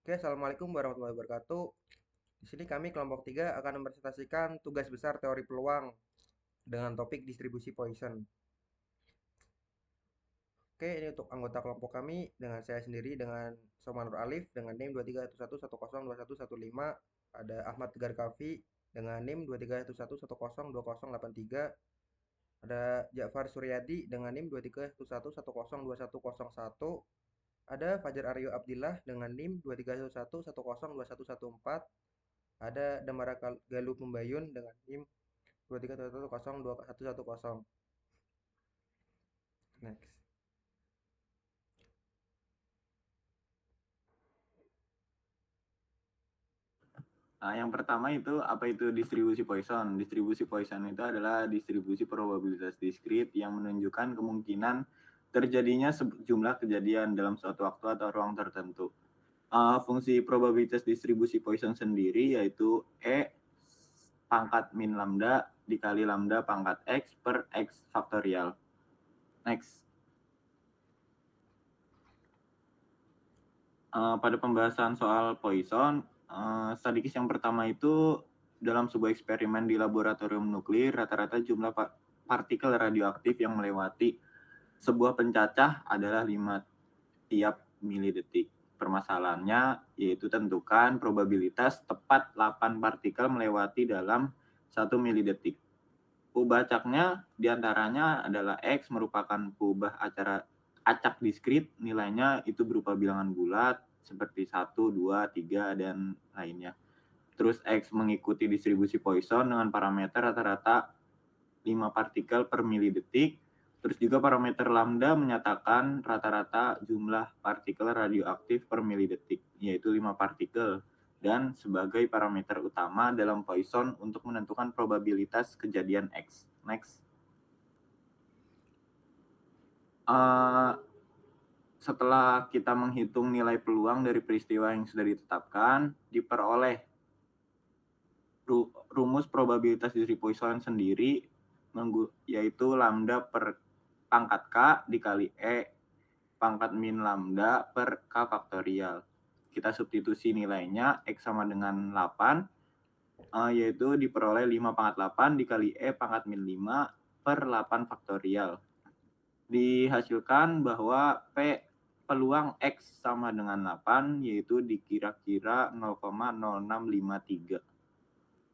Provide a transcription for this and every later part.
Oke, Assalamualaikum warahmatullahi wabarakatuh. Di sini kami kelompok 3 akan mempresentasikan tugas besar teori peluang dengan topik distribusi Poisson. Oke, ini untuk anggota kelompok kami dengan saya sendiri dengan Somanur Alif dengan NIM 2311102115, ada Ahmad Tegar Kafi dengan NIM 2311102083, ada Ja'far Suryadi dengan NIM 2311102101, ada Fajar Aryo Abdillah dengan NIM 2311102114, ada Damara Galuh Membayun dengan NIM 2311021110. Next. Nah, yang pertama itu apa itu distribusi Poisson? Distribusi Poisson itu adalah distribusi probabilitas diskrit yang menunjukkan kemungkinan terjadinya sejumlah kejadian dalam suatu waktu atau ruang tertentu. Fungsi probabilitas distribusi Poisson sendiri yaitu E pangkat min lambda dikali lambda pangkat X per X faktorial. Next. Pada pembahasan soal Poisson, stadikis yang pertama itu dalam sebuah eksperimen di laboratorium nuklir, rata-rata jumlah partikel radioaktif yang melewati sebuah pencacah adalah 5 tiap milidetik. Permasalahannya yaitu tentukan probabilitas tepat 8 partikel melewati dalam 1 milidetik. Peubah diantaranya adalah X merupakan peubah acak diskrit, nilainya itu berupa bilangan bulat seperti 1, 2, 3, dan lainnya. Terus X mengikuti distribusi Poisson dengan parameter rata-rata 5 partikel per milidetik. Terus juga parameter lambda menyatakan rata-rata jumlah partikel radioaktif per milidetik, yaitu 5 partikel. Dan sebagai parameter utama dalam Poisson untuk menentukan probabilitas kejadian X. Next. Setelah kita menghitung nilai peluang dari peristiwa yang sudah ditetapkan, diperoleh rumus probabilitas distribusi Poisson sendiri, yaitu lambda per pangkat K dikali E pangkat min lambda per K faktorial. Kita substitusi nilainya, X sama dengan 8, yaitu diperoleh 5 pangkat 8 dikali E pangkat min 5 per 8 faktorial. Dihasilkan bahwa P peluang X sama dengan 8, yaitu dikira-kira 0,0653.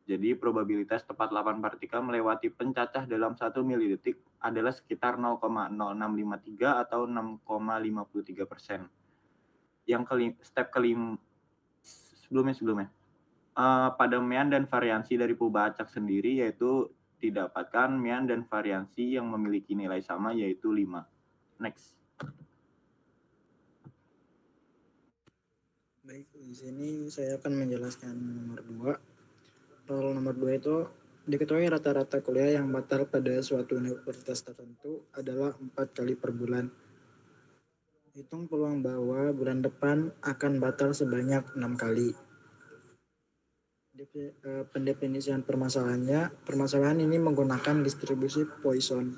Jadi probabilitas tepat 8 partikel melewati pencacah dalam 1 milidetik adalah sekitar 0,0653 atau 6,53%. Yang step kelima, sebelumnya. Pada mean dan variansi dari peubah acak sendiri yaitu didapatkan mean dan variansi yang memiliki nilai sama yaitu 5. Next. Baik, di sini saya akan menjelaskan nomor 2. Soal nomor 2 itu diketahui rata-rata kuliah yang batal pada suatu universitas tertentu adalah 4 kali per bulan. Hitung peluang bahwa bulan depan akan batal sebanyak 6 kali. Pendefinisian permasalahan ini menggunakan distribusi Poisson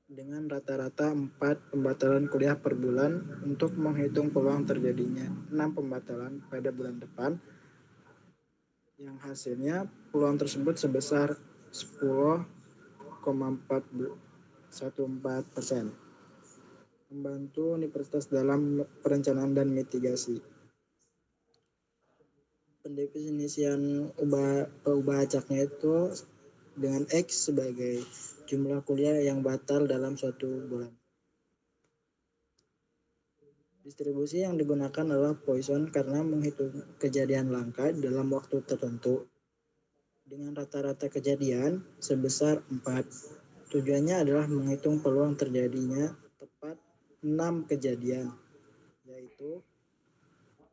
dengan rata-rata 4 pembatalan kuliah per bulan untuk menghitung peluang terjadinya 6 pembatalan pada bulan depan, yang hasilnya peluang tersebut sebesar 10,414%. Membantu universitas dalam perencanaan dan mitigasi. Pendefinisian ubah acaknya itu dengan X sebagai jumlah kuliah yang batal dalam suatu bulan. Distribusi yang digunakan adalah Poisson karena menghitung kejadian langka dalam waktu tertentu dengan rata-rata kejadian sebesar 4. Tujuannya adalah menghitung peluang terjadinya tepat 6 kejadian, yaitu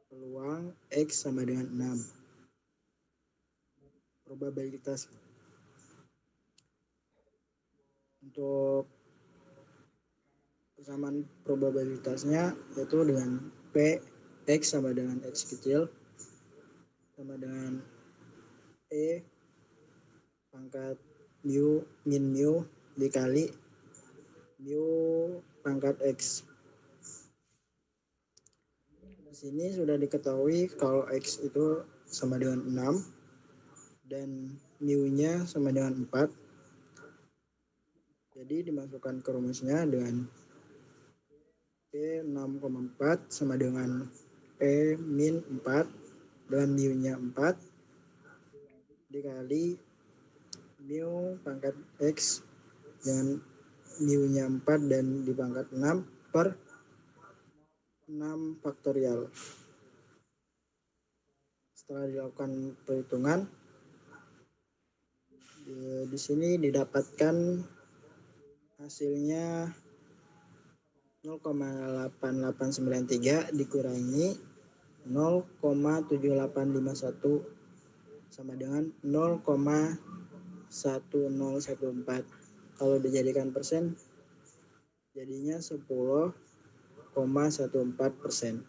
peluang X sama dengan 6. Probabilitas untuk persamaan probabilitasnya yaitu dengan P X sama dengan X kecil sama dengan E pangkat mu min mu dikali mu pangkat X. sini sudah diketahui kalau X itu sama dengan 6 dan mu-nya sama dengan 4. Jadi dimasukkan ke rumusnya dengan P 6,4 sama dengan P min 4 dengan mu-nya 4 dikali mu pangkat X dengan mu-nya 4 dan dipangkat 6 per 6 faktorial. Setelah dilakukan perhitungan, di sini didapatkan hasilnya 0,8893 dikurangi 0,7851 sama dengan 0,1014. Kalau dijadikan persen, jadinya 10,14%.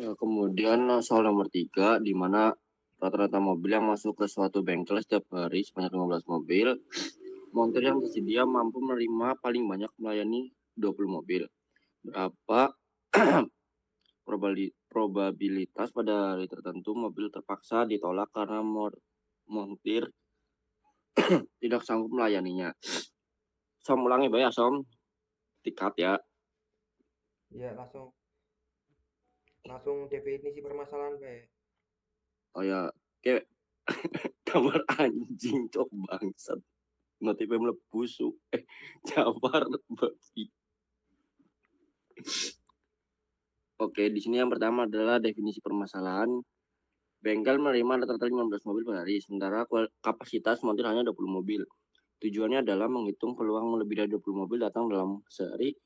Ya, kemudian soal nomor 3, di mana rata-rata mobil yang masuk ke suatu bengkel setiap hari sebanyak 15 mobil. Montir yang tersedia mampu menerima paling banyak melayani 20 mobil. Berapa probabilitas pada hari tertentu mobil terpaksa ditolak karena montir tidak sanggup melayaninya? Som ulangi ya, Som. Tikat ya. Ya, langsung definisi permasalahan, Pak. Oh ya, kayak kamar anjing cok bangsat. Notipe mlebu Jawar babi. Oke, di sini yang pertama adalah definisi permasalahan. Bengkel menerima rata-rata 15 mobil per hari, sementara kapasitas montir hanya 20 mobil. Tujuannya adalah menghitung peluang lebih dari 20 mobil datang dalam sehari,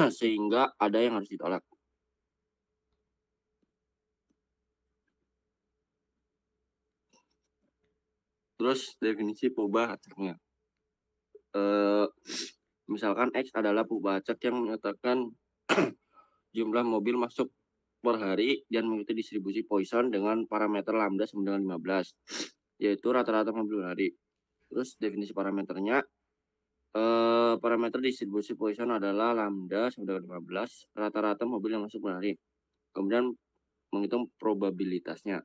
sehingga ada yang harus ditolak. Terus definisi perubahan acaknya. Misalkan X adalah perubahan acak yang menyatakan jumlah mobil masuk per hari dan mengikuti distribusi Poisson dengan parameter lambda sama dengan 15, yaitu rata-rata mobil per hari. Terus definisi parameternya, parameter distribusi Poisson adalah lambda sama dengan 15, rata-rata mobil yang masuk per hari. Kemudian menghitung probabilitasnya.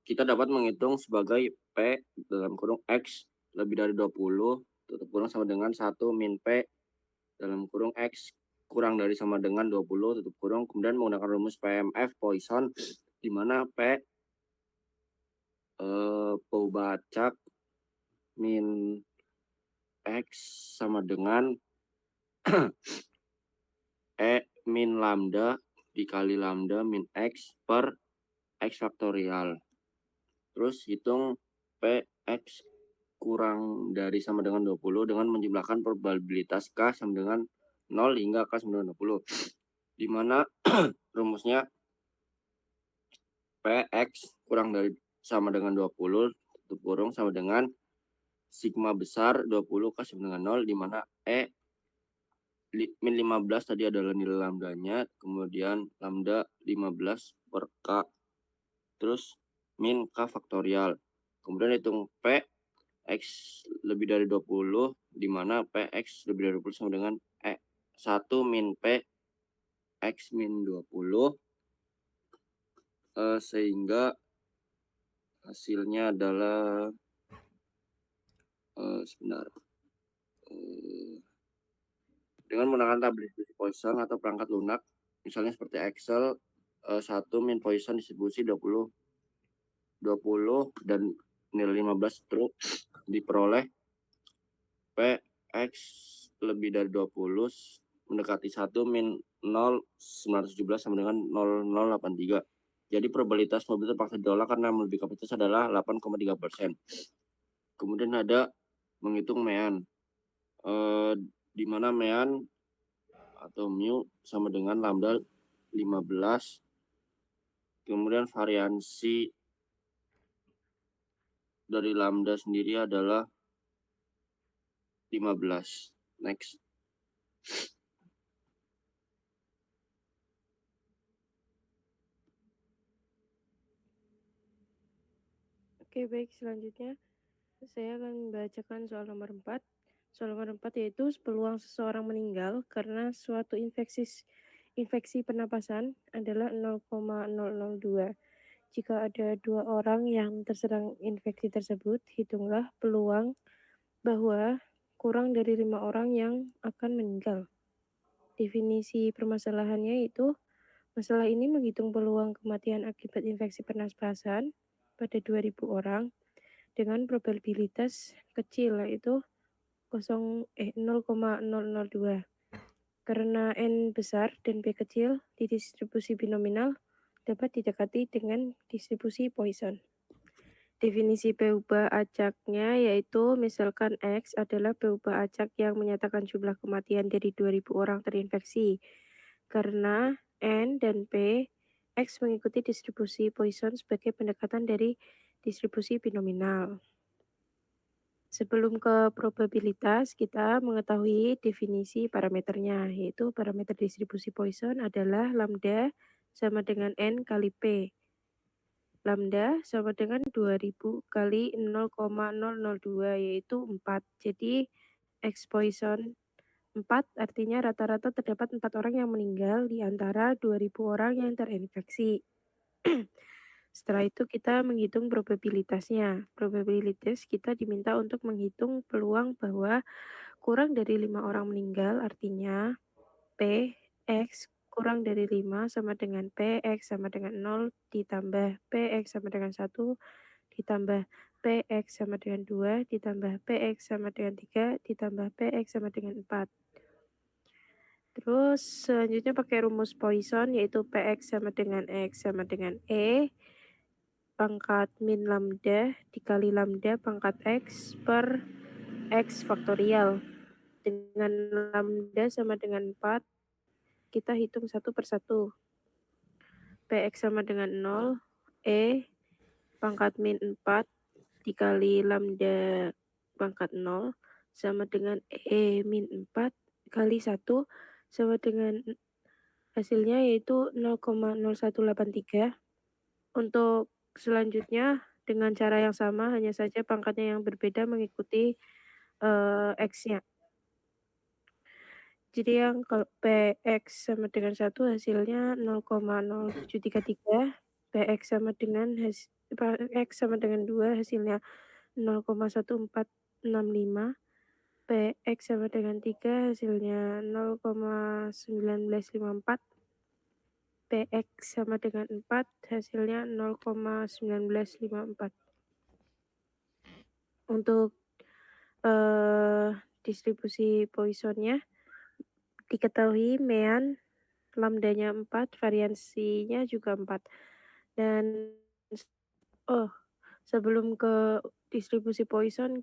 Kita dapat menghitung sebagai P dalam kurung X lebih dari 20 tutup kurung sama dengan 1 min P dalam kurung X kurang dari sama dengan 20 tutup kurung, kemudian menggunakan rumus PMF Poisson di mana P perubahan acak min X sama dengan E min lambda dikali lambda min X per X faktorial. Terus hitung PX kurang dari sama dengan 20 dengan menjumlahkan probabilitas K sama dengan 0 hingga K sama dengan 20. Di mana rumusnya PX kurang dari sama dengan 20 tutup kurung sama dengan sigma besar 20 K sama dengan 0, di mana E min 15 tadi adalah nilai lambdanya, kemudian lambda 15 per K, terus min K faktorial. Kemudian hitung P X lebih dari 20, di mana PX lebih dari 20 sama dengan 1 min P X min 20, sehingga hasilnya adalah sebentar. Dengan menggunakan tabel distribusi Poisson atau perangkat lunak, misalnya seperti Excel, 1 min Poisson distribusi 20 dan nilai 15 terus diperoleh PX lebih dari 20 mendekati 1 min 0,917 sama dengan 0,083. Jadi probabilitas mobil terpaksa ditolak karena melebihi kapasitas adalah 8,3%. Kemudian ada menghitung mean, di mana mean atau mu sama dengan lambda 15. Kemudian variansi dari lambda sendiri adalah 15. Next. Oke, baik, selanjutnya Saya akan membacakan soal nomor 4. Soal nomor 4 yaitu peluang seseorang meninggal karena suatu infeksi pernapasan adalah 0,002. Jika ada 2 orang yang terserang infeksi tersebut, hitunglah peluang bahwa kurang dari 5 orang yang akan meninggal. Definisi permasalahannya yaitu masalah ini menghitung peluang kematian akibat infeksi pernapasan pada 2.000 orang dengan probabilitas kecil yaitu 0,002. Karena N besar dan P kecil di distribusi binominal dapat didekati dengan distribusi Poisson. Definisi peubah acaknya yaitu misalkan X adalah peubah acak yang menyatakan jumlah kematian dari 2.000 orang terinfeksi. Karena N dan P, X mengikuti distribusi Poisson sebagai pendekatan dari distribusi binominal. Sebelum ke probabilitas, kita mengetahui definisi parameternya, yaitu parameter distribusi Poisson adalah lambda sama dengan N kali P. Lambda sama dengan 2000 kali 0,002 yaitu 4. Jadi X Poisson 4 artinya rata-rata terdapat 4 orang yang meninggal di antara 2000 orang yang terinfeksi. Setelah itu kita menghitung probabilitasnya. Probabilitas kita diminta untuk menghitung peluang bahwa kurang dari 5 orang meninggal artinya P X kurang dari 5 sama dengan PX sama dengan 0 ditambah PX sama dengan 1 ditambah PX sama dengan 2 ditambah PX sama dengan 3 ditambah PX sama dengan 4. Terus selanjutnya pakai rumus Poisson yaitu PX sama dengan X sama dengan E pangkat min lambda dikali lambda pangkat X per X faktorial. Dengan lambda sama dengan 4 kita hitung satu per satu. PX sama dengan 0, E pangkat min 4 dikali lambda pangkat 0 sama dengan E min 4 kali 1 sama dengan hasilnya yaitu 0,0183. Untuk selanjutnya dengan cara yang sama hanya saja pangkatnya yang berbeda mengikuti X-nya. Jadi yang kalau PX sama dengan 1 hasilnya 0,0733, PX sama dengan X sama dengan 2 hasilnya 0,1465, PX sama dengan 3 hasilnya 0,1954, PX sama dengan 4 hasilnya 0,1954. Untuk distribusi Poissonnya diketahui mean lambdanya 4, variansinya juga 4. Dan sebelum ke distribusi Poisson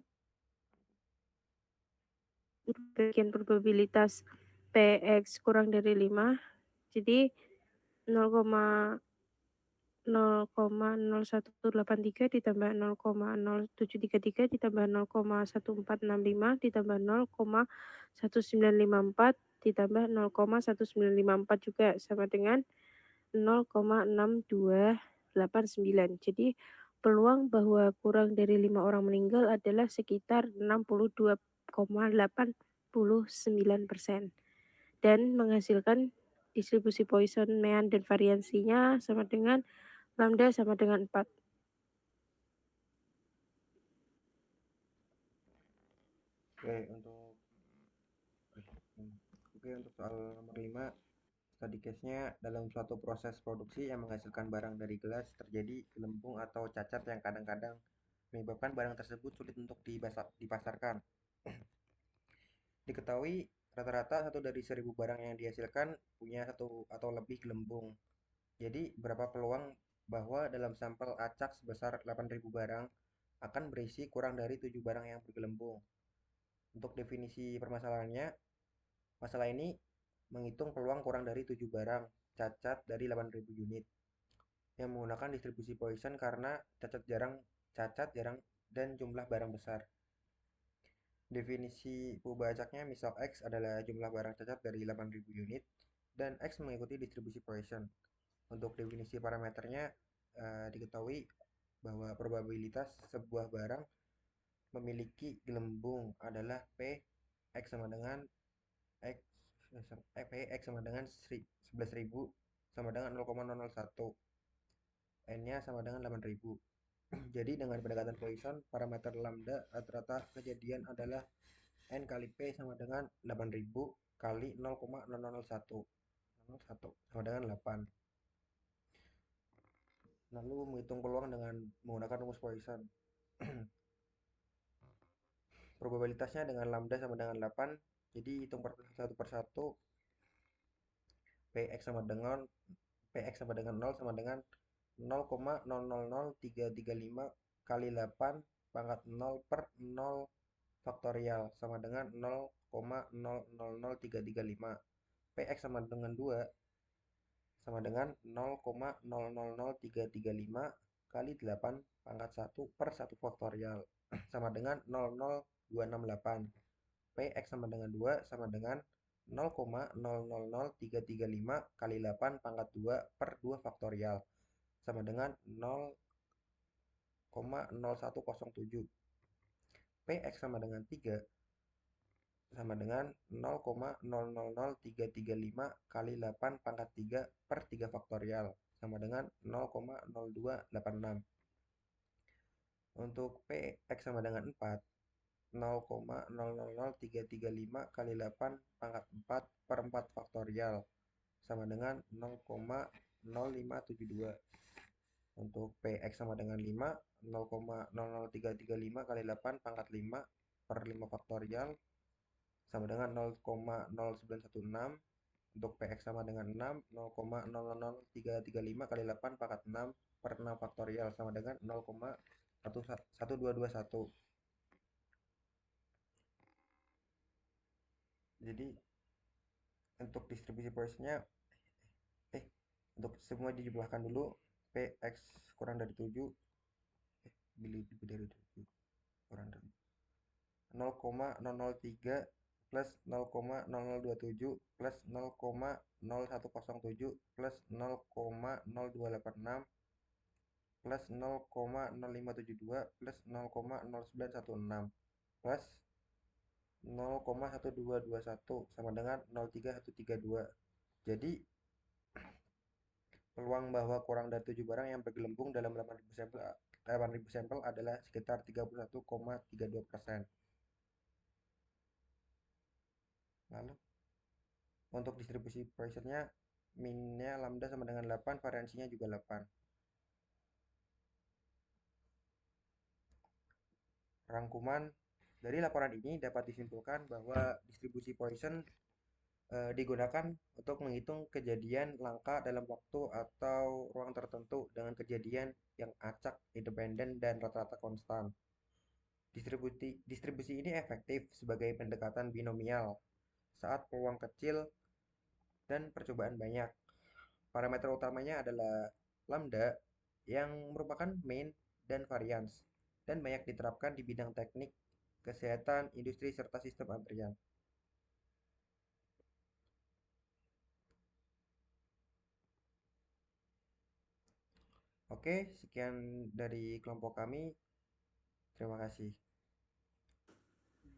bagian probabilitas PX kurang dari 5. Jadi 0,0183 ditambah 0,0733 ditambah 0,1465 ditambah 0,1954 ditambah 0,1954 juga sama dengan 0,6289. Jadi peluang bahwa kurang dari 5 orang meninggal adalah sekitar 62,89% dan menghasilkan distribusi Poisson mean dan variansinya sama dengan lambda sama dengan 4. Untuk soal nomor 5, study case-nya dalam suatu proses produksi yang menghasilkan barang dari gelas terjadi gelembung atau cacat yang kadang-kadang menyebabkan barang tersebut sulit untuk dipasarkan. Diketahui rata-rata 1 dari 1000 barang yang dihasilkan punya 1 atau lebih gelembung. Jadi berapa peluang bahwa dalam sampel acak sebesar 8.000 barang akan berisi kurang dari 7 barang yang bergelembung. Untuk definisi permasalahannya, masalah ini menghitung peluang kurang dari 7 barang cacat dari 8.000 unit yang menggunakan distribusi Poisson karena cacat jarang dan jumlah barang besar. Definisi peubah acaknya misal X adalah jumlah barang cacat dari 8.000 unit dan X mengikuti distribusi Poisson. Untuk definisi parameternya diketahui bahwa probabilitas sebuah barang memiliki gelembung adalah P X sama dengan X P X sama dengan 11.000 sama dengan 0,001, N-nya sama dengan 8.000. Jadi dengan pendekatan Poisson, parameter lambda rata-rata kejadian adalah N kali P sama dengan 8.000 kali 0,001 sama dengan 8. Lalu menghitung peluang dengan menggunakan rumus Poisson. Probabilitasnya dengan lambda sama dengan 8. Jadi hitung satu per satu. Px sama dengan 0 sama dengan 0,000335 kali 8 pangkat 0 per 0 faktorial sama dengan 0,000335. Px sama dengan 2 sama dengan 0,000335 kali 8 pangkat 1 per 1 faktorial sama dengan 00268. Px sama dengan 2 sama dengan 0,000335 kali 8 pangkat 2 per 2 faktorial sama dengan 0,0107. Px sama dengan 3 sama dengan 0,000335 kali 8 pangkat 3 per 3 faktorial sama dengan 0,0286. Untuk Px sama dengan 4, 0,000335 kali 8 pangkat 4 per 4 faktorial sama dengan 0,0572. Untuk Px sama dengan 5, 0,00335 kali 8 pangkat 5 per 5 faktorial sama dengan 0,0916. Untuk Px sama dengan 6, 0,00335 kali 8 pangkat 6 per 6 faktorial sama dengan 0,1221. Jadi untuk distribusi Poissonnya untuk semua dijumlahkan dulu. Px kurang dari 7 lebih dari 7 kurang dari 0,003 plus 0,0027 plus 0,0107 plus 0,0286 plus 0,0572 plus 0,0916 plus 0,1221 sama dengan 0,3132. Jadi peluang bahwa kurang dari 7 barang yang bergelembung dalam 8.000 sampel adalah sekitar 31,32%. Lalu untuk distribusi Poissonnya minnya lambda sama dengan 8, variansinya juga 8. Rangkuman dari laporan ini dapat disimpulkan bahwa distribusi Poisson digunakan untuk menghitung kejadian langka dalam waktu atau ruang tertentu dengan kejadian yang acak, independen, dan rata-rata konstan. Distribusi ini efektif sebagai pendekatan binomial saat peluang kecil dan percobaan banyak. Parameter utamanya adalah lambda yang merupakan mean dan variance dan banyak diterapkan di bidang teknik, kesehatan, industri, serta sistem antrian. Oke, sekian dari kelompok kami. Terima kasih.